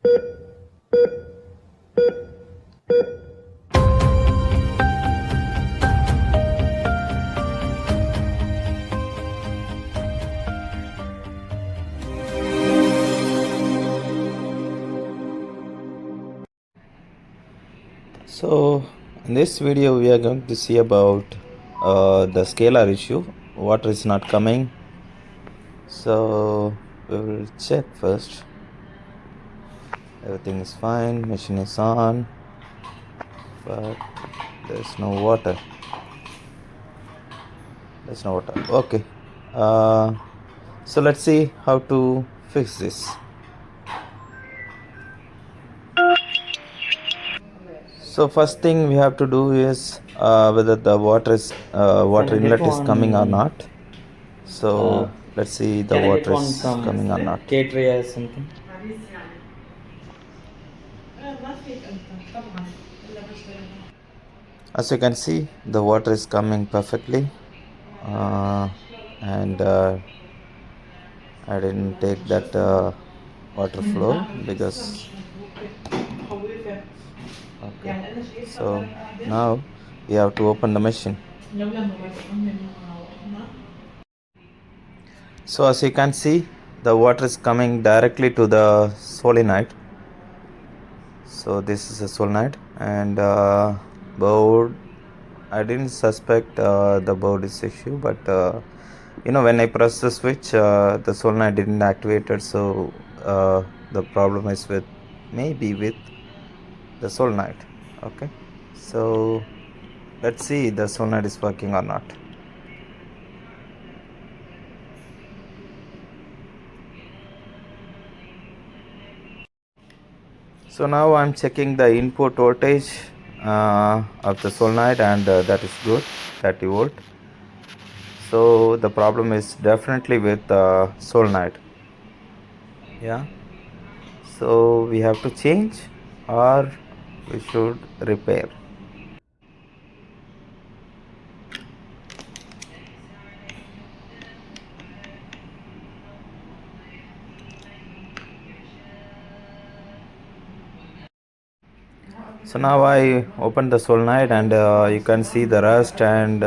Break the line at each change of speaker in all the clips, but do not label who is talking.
So in this video we are going to see about the scalar issue. Water is not coming, so we will check first. Everything is fine, machine is on, but there's no water. Okay, so let's see how to fix this. So first thing we have to do is whether the water inlet is coming or not. So let's see the water is coming or not.
K-tray or something.
As you can see, the water is coming perfectly, and I didn't take that water flow because okay. So now we have to open the machine. So as you can see, the water is coming directly to the solenoid. So this is a solenoid, and board, I didn't suspect the board is issue, but when I press the switch, the solenoid didn't activate it, so the problem is maybe with the solenoid. Okay, so let's see the solenoid is working or not. So now I'm checking the input voltage of the solenoid, and that is good, 30 volt. So the problem is definitely with the solenoid. Yeah, so we have to change or we should repair. So now I opened the solenoid, and you can see the rust, and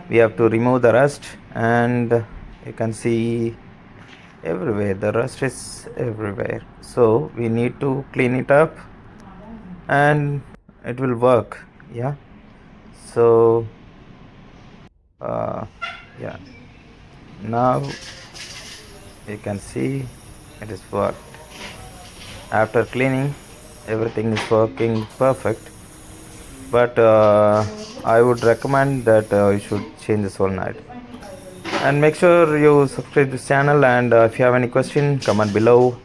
we have to remove the rust, and you can see everywhere the rust is everywhere. So we need to clean it up and it will work. Yeah, so yeah, now you can see it is worked. After cleaning, everything is working perfect, but I would recommend that you should change the solenoid. And make sure you subscribe this channel, and if you have any question, comment below.